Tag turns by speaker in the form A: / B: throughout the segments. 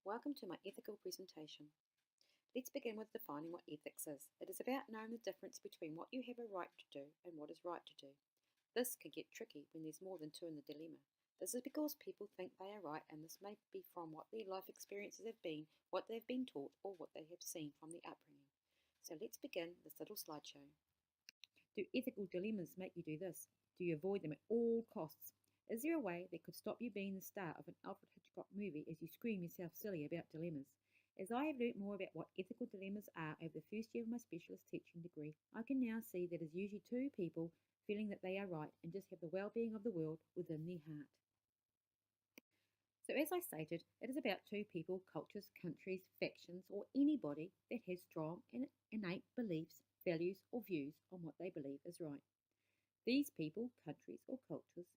A: Welcome to my ethical presentation. Let's begin with defining what ethics is. It is about knowing the difference between what you have a right to do and what is right to do. This can get tricky when there's more than two in the dilemma. This is because people think they are right, and this may be from what their life experiences have been, what they've been taught, or what they have seen from their upbringing. So let's begin this little slideshow. Do ethical dilemmas make you do this? Do you avoid them at all costs? Is there a way that could stop you being the star of an Alfred Hitchcock movie as you scream yourself silly about dilemmas? As I have learnt more about what ethical dilemmas are over the first year of my specialist teaching degree, I can now see that it is usually two people feeling that they are right and just have the well-being of the world within their heart. So as I stated, it is about two people, cultures, countries, factions, or anybody that has strong and innate beliefs, values, or views on what they believe is right. These people, countries, or cultures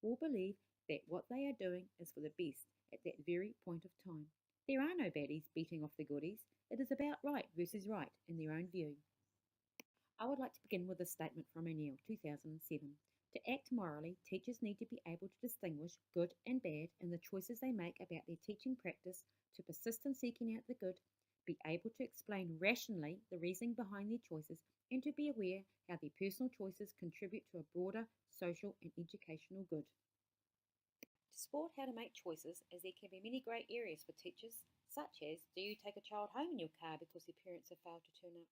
A: will believe that what they are doing is for the best at that very point of time. There are no baddies beating off the goodies. It is about right versus right in their own view. I would like to begin with a statement from O'Neill, 2007. To act morally, teachers need to be able to distinguish good and bad in the choices they make about their teaching practice, to persist in seeking out the good, be able to explain rationally the reasoning behind their choices, and to be aware how their personal choices contribute to a broader social and educational good. To support how to make choices, as there can be many grey areas for teachers, such as, do you take a child home in your car because their parents have failed to turn up?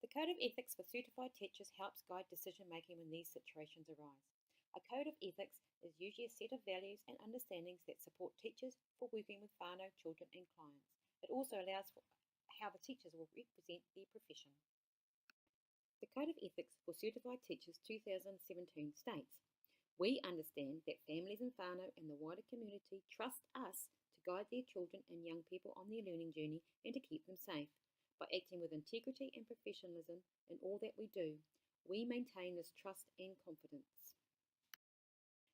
A: The Code of Ethics for Certified Teachers helps guide decision making when these situations arise. A code of ethics is usually a set of values and understandings that support teachers for working with whānau, children and clients. It also allows for how the teachers will represent their profession. The Code of Ethics for Certified Teachers 2017 states, we understand that families in whānau and the wider community trust us to guide their children and young people on their learning journey and to keep them safe. By acting with integrity and professionalism in all that we do, we maintain this trust and confidence.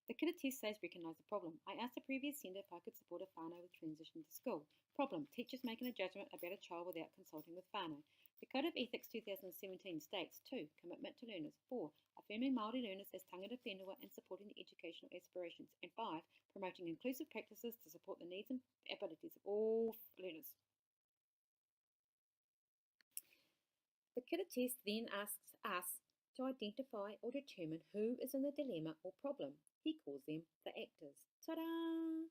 A: The kidda test says recognise the problem. I asked the previous sender if I could support a whānau with transition to school. Problem, teachers making a judgment about a child without consulting with whānau. The Code of Ethics 2017 states 2. Commitment to learners, 4. Affirming Māori learners as tangata whenua and supporting their educational aspirations, and 5. Promoting inclusive practices to support the needs and abilities of all learners. The kidda test then asks us to identify or determine who is in the dilemma or problem. He calls them the actors. Ta-da!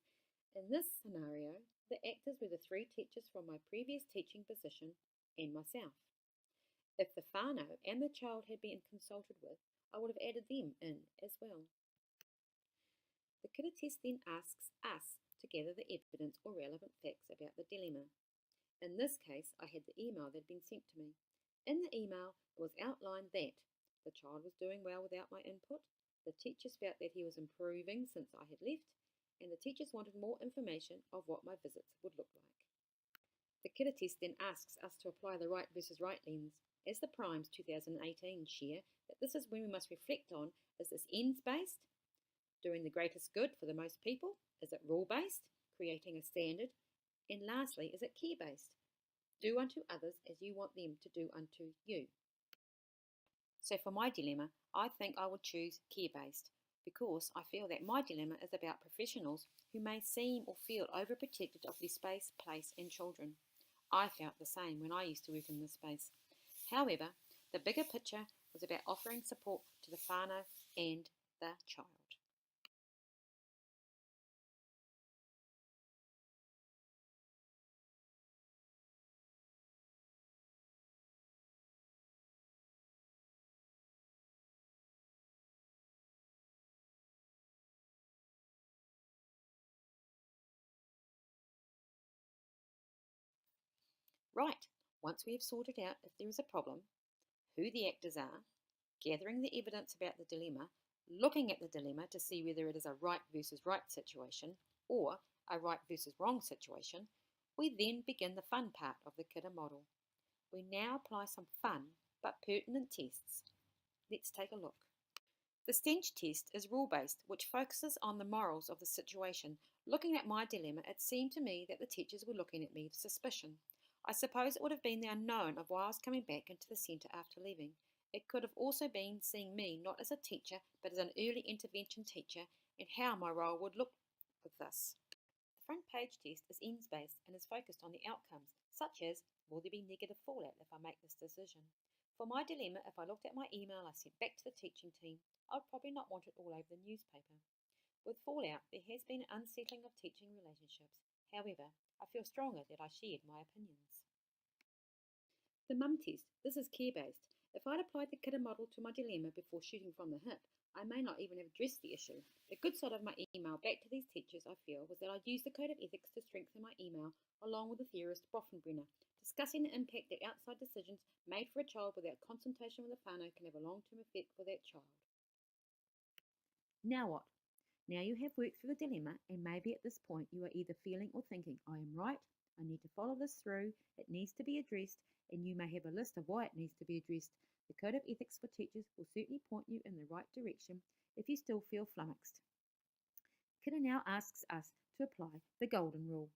A: In this scenario, the actors were the three teachers from my previous teaching position and myself. If the whānau and the child had been consulted with, I would have added them in as well. The kidda test then asks us to gather the evidence or relevant facts about the dilemma. In this case, I had the email that had been sent to me. In the email, it was outlined that the child was doing well without my input, the teachers felt that he was improving since I had left, and the teachers wanted more information of what my visits would look like. The kidda test then asks us to apply the right versus right lens. As the Primes 2018 share, that this is when we must reflect on, is this ends-based, doing the greatest good for the most people? Is it rule-based, creating a standard? And lastly, is it care-based? Do unto others as you want them to do unto you. So for my dilemma, I think I would choose care-based because I feel that my dilemma is about professionals who may seem or feel overprotected of their space, place and children. I felt the same when I used to work in this space. However, the bigger picture was about offering support to the whānau and the child. Right, once we have sorted out if there is a problem, who the actors are, gathering the evidence about the dilemma, looking at the dilemma to see whether it is a right versus right situation or a right versus wrong situation, we then begin the fun part of the kidda model. We now apply some fun but pertinent tests. Let's take a look. The stench test is rule-based, which focuses on the morals of the situation. Looking at my dilemma, it seemed to me that the teachers were looking at me with suspicion. I suppose it would have been the unknown of why I was coming back into the centre after leaving. It could have also been seeing me not as a teacher, but as an early intervention teacher, and how my role would look with this. front page test is ends-based and is focused on the outcomes, such as, will there be negative fallout if I make this decision? For my dilemma, if I looked at my email I sent back to the teaching team, I would probably not want it all over the newspaper. With fallout, there has been an unsettling of teaching relationships. However, I feel stronger that I shared my opinions. The mum test. This is care-based. If I'd applied the kidder model to my dilemma before shooting from the hip, I may not even have addressed the issue. The good side of my email back to these teachers, I feel, was that I'd used the code of ethics to strengthen my email, along with the theorist Brofenbrenner, discussing the impact that outside decisions made for a child without consultation with a whānau can have a long-term effect for that child. Now what? Now you have worked through the dilemma, and maybe at this point you are either feeling or thinking, I am right, I need to follow this through, it needs to be addressed, and you may have a list of why it needs to be addressed. The Code of Ethics for Teachers will certainly point you in the right direction if you still feel flummoxed. Kidder now asks us to apply the golden rule.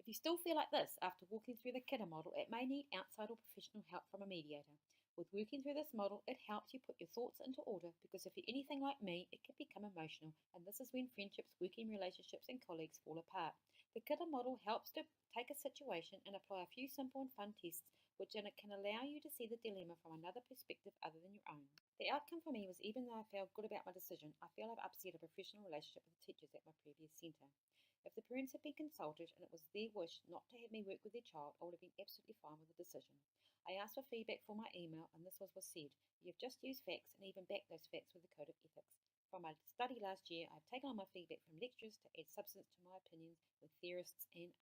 A: If you still feel like this after walking through the kidder model, it may need outside or professional help from a mediator. With working through this model, it helps you put your thoughts into order because if you're anything like me, it can become emotional, and this is when friendships, working relationships, and colleagues fall apart. The kidder model helps to take a situation and apply a few simple and fun tests, which can allow you to see the dilemma from another perspective other than your own. The outcome for me was even though I felt good about my decision, I feel I've upset a professional relationship with the teachers at my previous centre. If the parents had been consulted and it was their wish not to have me work with their child, I would have been absolutely fine with the decision. I asked for feedback for my email, and this was what was said. You have just used facts and even backed those facts with the Code of Ethics. From my study last year, I have taken on my feedback from lecturers to add substance to my opinions with theorists and